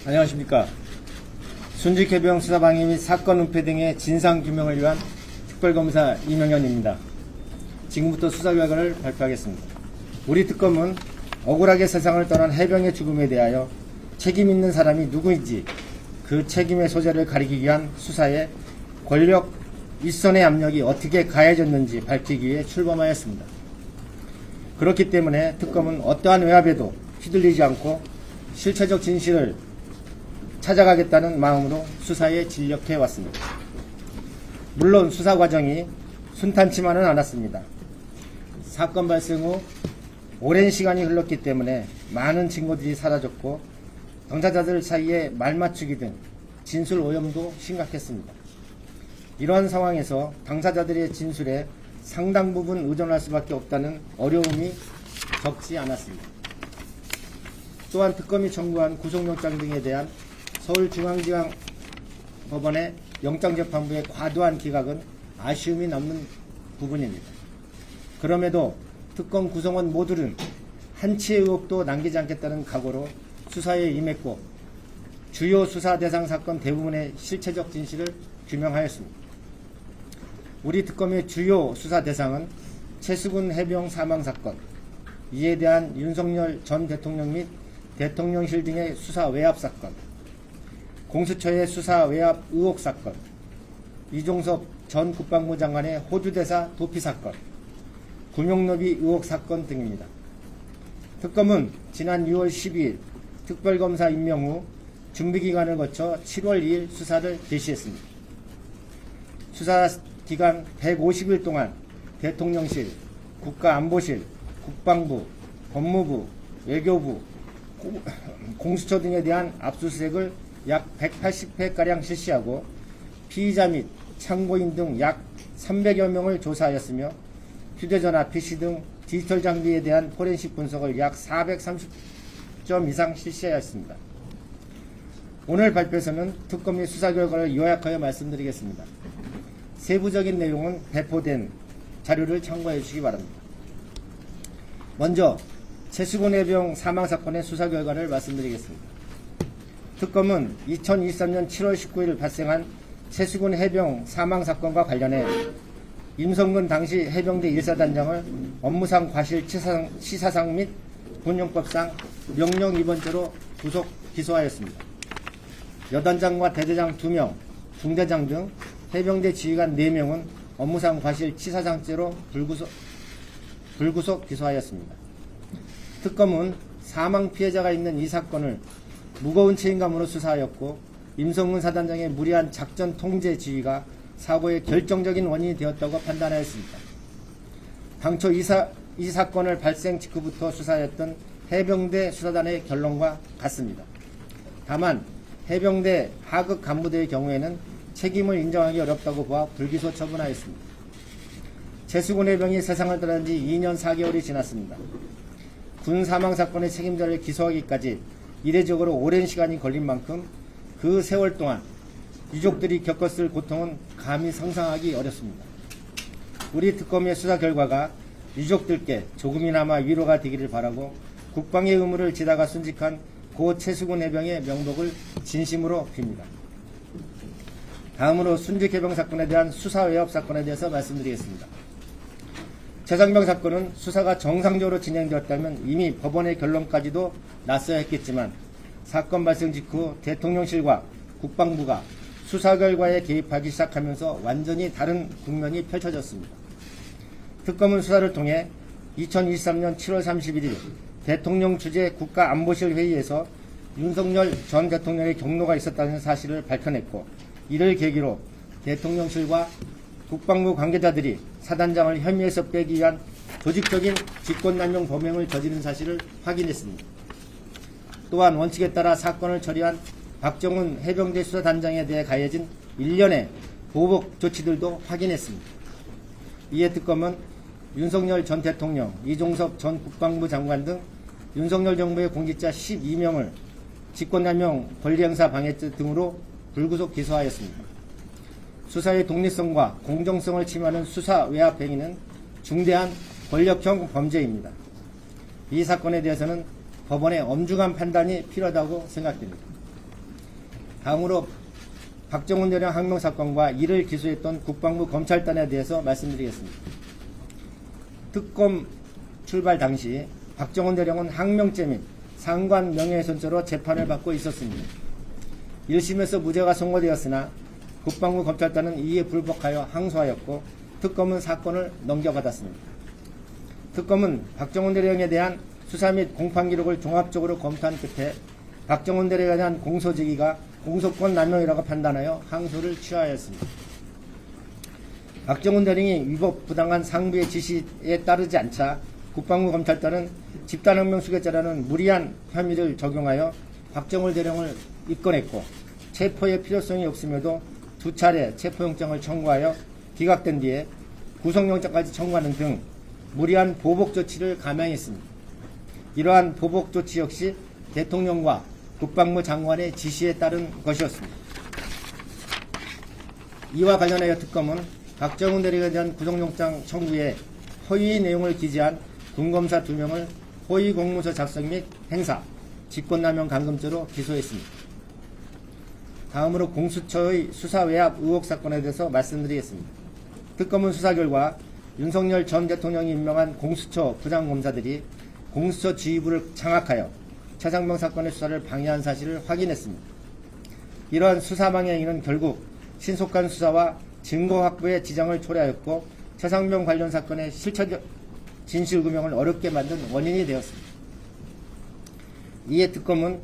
안녕하십니까. 순직해병 수사방해 및 사건 은폐 등의 진상규명을 위한 특별검사 이명현입니다. 지금부터 수사 결과를 발표하겠습니다. 우리 특검은 억울하게 세상을 떠난 해병의 죽음에 대하여 책임 있는 사람이 누구인지 그 책임의 소재를 가리기 위한 수사에 권력 윗선의 압력이 어떻게 가해졌는지 밝히기 위해 출범하였습니다. 그렇기 때문에 특검은 어떠한 외압에도 휘둘리지 않고 실체적 진실을 찾아가겠다는 마음으로 수사에 진력해 왔습니다. 물론 수사 과정이 순탄치만은 않았습니다. 사건 발생 후 오랜 시간이 흘렀기 때문에 많은 증거들이 사라졌고 당사자들 사이에 말맞추기 등 진술 오염도 심각했습니다. 이러한 상황에서 당사자들의 진술에 상당 부분 의존할 수밖에 없다는 어려움이 적지 않았습니다. 또한 특검이 청구한 구속영장 등에 대한 서울중앙지방법원의 영장재판부의 과도한 기각은 아쉬움이 남는 부분입니다. 그럼에도 특검 구성원 모두는 한치의 의혹도 남기지 않겠다는 각오로 수사에 임했고 주요 수사 대상 사건 대부분의 실체적 진실을 규명하였습니다. 우리 특검의 주요 수사 대상은 최수근 해병 사망사건, 이에 대한 윤석열 전 대통령 및 대통령실 등의 수사 외압 사건, 공수처의 수사 외압 의혹 사건, 이종섭 전 국방부 장관의 호주대사 도피 사건, 금융로비 의혹 사건 등입니다. 특검은 지난 6월 12일 특별검사 임명 후 준비기간을 거쳐 7월 2일 수사를 개시했습니다. 수사 기간 150일 동안 대통령실, 국가안보실, 국방부, 법무부, 외교부, 공수처 등에 대한 압수수색을 약 180회가량 실시하고 피의자 및 참고인 등 약 300여 명을 조사하였으며 휴대전화, PC 등 디지털 장비에 대한 포렌식 분석을 약 430점 이상 실시하였습니다. 오늘 발표에서는 특검의 수사 결과를 요약하여 말씀드리겠습니다. 세부적인 내용은 배포된 자료를 참고해 주시기 바랍니다. 먼저 최수근 해병 사망사건의 수사 결과를 말씀드리겠습니다. 특검은 2023년 7월 19일 발생한 최수근 해병 사망사건과 관련해 임성근 당시 해병대 1사단장을 업무상 과실치사상 및 군용법상 명령 위반죄로 구속 기소하였습니다. 여단장과 대대장 2명, 중대장 등 해병대 지휘관 4명은 업무상 과실치사상죄로 불구속 기소하였습니다. 특검은 사망 피해자가 있는 이 사건을 무거운 책임감으로 수사하였고 임성근 사단장의 무리한 작전 통제 지휘가 사고의 결정적인 원인이 되었다고 판단하였습니다. 당초 이 사건을 발생 직후부터 수사하였던 해병대 수사단의 결론과 같습니다. 다만 해병대 하급 간부들의 경우에는 책임을 인정하기 어렵다고 보아 불기소 처분하였습니다. 최수근 해병이 세상을 떠난 지 2년 4개월이 지났습니다. 군 사망 사건의 책임자를 기소하기까지 이례적으로 오랜 시간이 걸린 만큼 그 세월 동안 유족들이 겪었을 고통은 감히 상상하기 어렵습니다. 우리 특검의 수사 결과가 유족들께 조금이나마 위로가 되기를 바라고 국방의 의무를 지다가 순직한 고 최수근 해병의 명복을 진심으로 빕니다. 다음으로 순직해병 사건에 대한 수사 외압 사건에 대해서 말씀드리겠습니다. 최상병 사건은 수사가 정상적으로 진행되었다면 이미 법원의 결론까지도 났어야 했겠지만 사건 발생 직후 대통령실과 국방부가 수사 결과에 개입하기 시작하면서 완전히 다른 국면이 펼쳐졌습니다. 특검은 수사를 통해 2023년 7월 31일 대통령 주재 국가안보실 회의에서 윤석열 전 대통령의 경로가 있었다는 사실을 밝혀냈고 이를 계기로 대통령실과 국방부 관계자들이 사단장을 혐의에서 빼기 위한 조직적인 직권남용 범행을 저지른 사실을 확인했습니다. 또한 원칙에 따라 사건을 처리한 박정훈 해병대 수사단장에 대해 가해진 일련의 보복 조치들도 확인했습니다. 이에 특검은 윤석열 전 대통령, 이종섭 전 국방부 장관 등 윤석열 정부의 공직자 12명을 직권남용 권리행사 방해죄 등으로 불구속 기소하였습니다. 수사의 독립성과 공정성을 침해하는 수사 외압 행위는 중대한 권력형 범죄입니다. 이 사건에 대해서는 법원의 엄중한 판단이 필요하다고 생각됩니다. 다음으로 박정훈 대령 항명 사건과 이를 기소했던 국방부 검찰단에 대해서 말씀드리겠습니다. 특검 출발 당시 박정훈 대령은 항명죄 및 상관 명예훼손죄로 재판을 받고 있었습니다. 1심에서 무죄가 선고되었으나 국방부 검찰단은 이에 불복하여 항소하였고 특검은 사건을 넘겨받았습니다. 특검은 박정훈 대령에 대한 수사 및 공판 기록을 종합적으로 검토한 끝에 박정훈 대령에 대한 공소제기가 공소권 남용이라고 판단하여 항소를 취하였습니다. 박정훈 대령이 위법 부당한 상부의 지시에 따르지 않자 국방부 검찰단은 집단항명 수괴죄라는 무리한 혐의를 적용하여 박정훈 대령을 입건했고 체포의 필요성이 없음에도 2차례 체포영장을 청구하여 기각된 뒤에 구속영장까지 청구하는 등 무리한 보복 조치를 감행했습니다. 이러한 보복 조치 역시 대통령과 국방부 장관의 지시에 따른 것이었습니다. 이와 관련하여 특검은 박정훈 대령에 대한 구속영장 청구에 허위 내용을 기재한 군검사 2명을 허위 공문서 작성 및 행사, 직권남용 감금죄로 기소했습니다. 다음으로 공수처의 수사 외압 의혹 사건에 대해서 말씀드리겠습니다. 특검은 수사 결과 윤석열 전 대통령이 임명한 공수처 부장검사들이 공수처 지휘부를 장악하여 최상병 사건의 수사를 방해한 사실을 확인했습니다. 이러한 수사 방해행위는 결국 신속한 수사와 증거 확보에 지장을 초래하였고 최상병 관련 사건의 실체적 진실규명을 어렵게 만든 원인이 되었습니다. 이에 특검은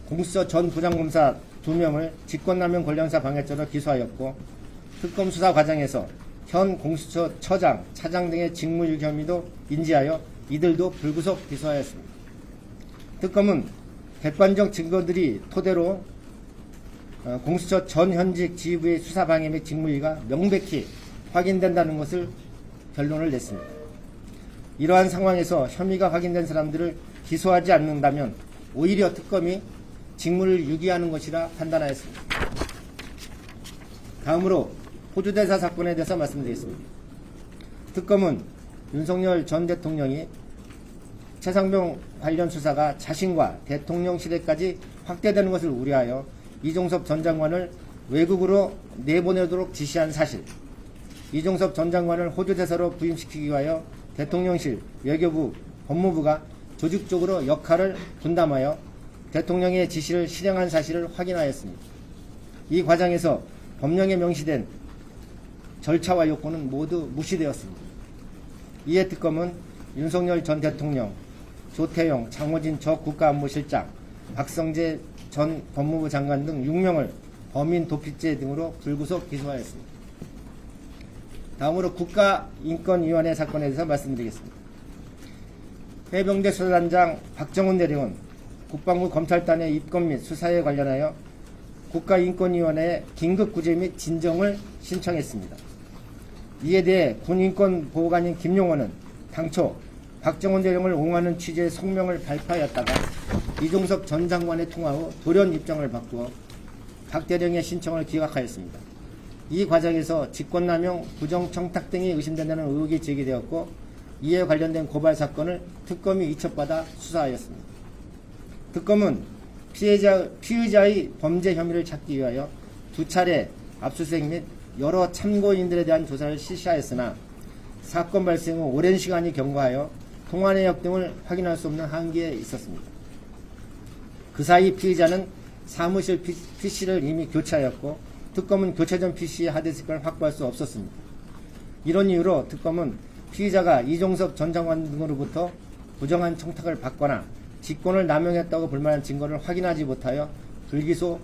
공수처 전 부장검사 2명을 직권남용 권력행사 방해죄로 기소하였고 특검 수사 과정에서 현 공수처 처장, 차장 등의 직무유기 혐의도 인지하여 이들도 불구속 기소하였습니다. 특검은 객관적 증거들이 토대로 공수처 전 현직 지휘부의 수사 방해 및 직무유기가 명백히 확인된다는 것을 결론을 냈습니다. 이러한 상황에서 혐의가 확인된 사람들을 기소하지 않는다면 오히려 특검이 직무를 유기하는 것이라 판단하였습니다. 다음으로 호주대사 사건에 대해서 말씀드리겠습니다. 특검은 윤석열 전 대통령이 최상병 관련 수사가 자신과 대통령실에까지 확대되는 것을 우려하여 이종섭 전 장관을 외국으로 내보내도록 지시한 사실, 이종섭 전 장관을 호주대사로 부임시키기 위하여 대통령실, 외교부, 법무부가 조직적으로 역할을 분담하여 대통령의 지시를 실행한 사실을 확인하였습니다. 이 과정에서 법령에 명시된 절차와 요건은 모두 무시되었습니다. 이에 특검은 윤석열 전 대통령, 조태용, 장호진 전 국가안보실장, 박성재 전 법무부 장관 등 6명을 범인 도피죄 등으로 불구속 기소하였습니다. 다음으로 국가인권위원회 사건에 대해서 말씀드리겠습니다. 해병대 수사단장 박정훈 대령은 국방부 검찰단의 입건 및 수사에 관련하여 국가인권위원회에 긴급구제 및 진정을 신청했습니다. 이에 대해 군인권보호관인 김용원은 당초 박정훈 대령을 옹호하는 취지의 성명을 발표하였다가 이종섭 전 장관의 통화 후 돌연 입장을 바꾸어 박 대령의 신청을 기각하였습니다. 이 과정에서 직권남용, 부정청탁 등이 의심된다는 의혹이 제기되었고 이에 관련된 고발 사건을 특검이 이첩받아 수사하였습니다. 특검은 피의자의 범죄 혐의를 찾기 위하여 2차례 압수수색 및 여러 참고인들에 대한 조사를 실시하였으나 사건 발생 후 오랜 시간이 경과하여 통화 내역 등을 확인할 수 없는 한계에 있었습니다. 그 사이 피의자는 사무실 PC를 이미 교체하였고 특검은 교체 전 PC의 하드디스크를 확보할 수 없었습니다. 이런 이유로 특검은 피의자가 이종섭 전 장관 등으로부터 부정한 청탁을 받거나 직권을 남용했다고 볼만한 증거를 확인하지 못하여 불기소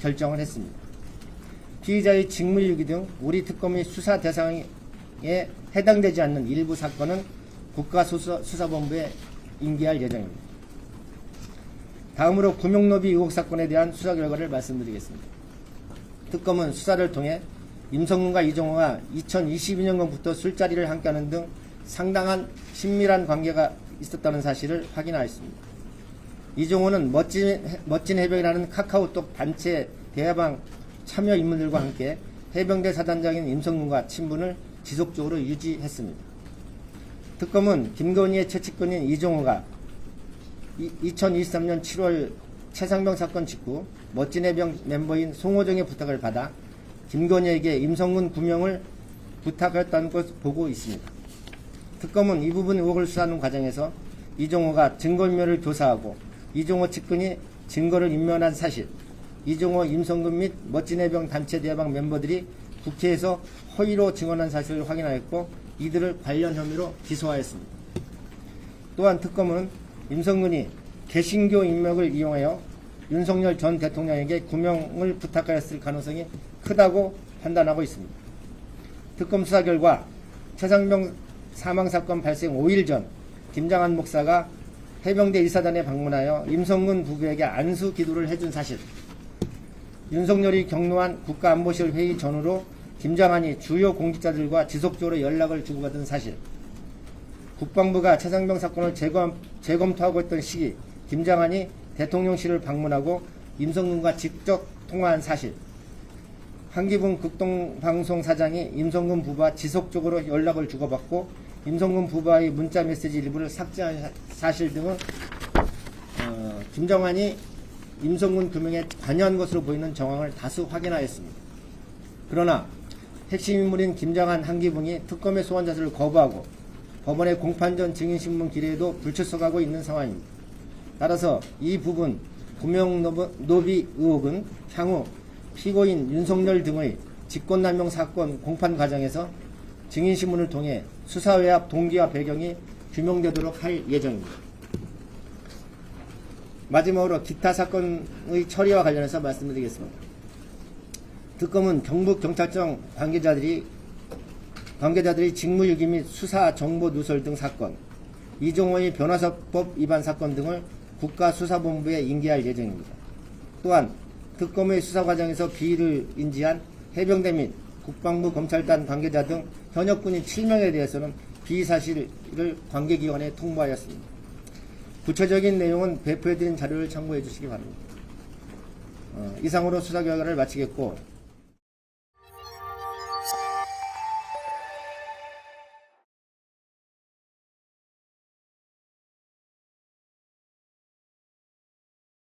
결정을 했습니다. 피의자의 직무유기 등 우리 특검의 수사 대상에 해당되지 않는 일부 사건은 국가수사본부에 인계할 예정입니다. 다음으로 금융로비 의혹 사건에 대한 수사 결과를 말씀드리겠습니다. 특검은 수사를 통해 임성근과 이종호가 2022년경부터 술자리를 함께하는 등 상당한 친밀한 관계가 있었다는 사실을 확인하였습니다. 이종호는 멋진 해병이라는 카카오톡 단체 대화방 참여 인물들과 함께 해병대 사단장인 임성근과 친분을 지속적으로 유지했습니다. 특검은 김건희의 최측근인 이종호가 2023년 7월 최상병 사건 직후 멋진 해병 멤버인 송호정의 부탁을 받아 김건희에게 임성근 구명을 부탁했다는 것을 보고 있습니다. 특검은 이 부분 의혹을 수사하는 과정에서 이종호가 증거인멸을 교사하고 이종호 측근이 증거를 인멸한 사실, 이종호, 임성근 및 멋진 해병 단체 대박 멤버들이 국회에서 허위로 증언한 사실을 확인하였고 이들을 관련 혐의로 기소하였습니다. 또한 특검은 임성근이 개신교 인맥을 이용하여 윤석열 전 대통령에게 구명을 부탁하였을 가능성이 크다고 판단하고 있습니다. 특검 수사 결과 최상병 사망사건 발생 5일 전 김장한 목사가 해병대 1사단에 방문하여 임성근 부부에게 안수 기도를 해준 사실, 윤석열이 격노한 국가안보실 회의 전후로 김장한이 주요 공직자들과 지속적으로 연락을 주고받은 사실, 국방부가 최상병 사건을 재검토하고 있던 시기 김장한이 대통령실을 방문하고 임성근과 직접 통화한 사실, 한기붕 극동방송 사장이 임성근 부부와 지속적으로 연락을 주고받고 임성근 부부와의 문자 메시지 일부를 삭제한 사실 등은 김정한이 임성근 규명에 관여한 것으로 보이는 정황을 다수 확인하였습니다. 그러나 핵심 인물인 김장한, 한기붕이 특검의 소환 자수를 거부하고 법원의 공판 전 증인신문 기뢰에도 불출석하고 있는 상황입니다. 따라서 이 부분 구명 노비 의혹은 향후 피고인 윤석열 등의 직권남용 사건 공판 과정에서 증인신문을 통해 수사 외압 동기와 배경이 규명되도록 할 예정입니다. 마지막으로 기타 사건의 처리와 관련해서 말씀드리겠습니다. 특검은 경북경찰청 관계자들이 직무유기 및 수사 정보 누설 등 사건, 이종호의 변호사법 위반 사건 등을 국가수사본부에 인계할 예정입니다. 또한 특검의 수사 과정에서 비위를 인지한 해병대 및 국방부 검찰단 관계자 등 현역군인 7명에 대해서는 비사실을 관계기관에 통보하였습니다. 구체적인 내용은 배포해드린 자료를 참고해 주시기 바랍니다. 이상으로 수사 결과를 마치겠고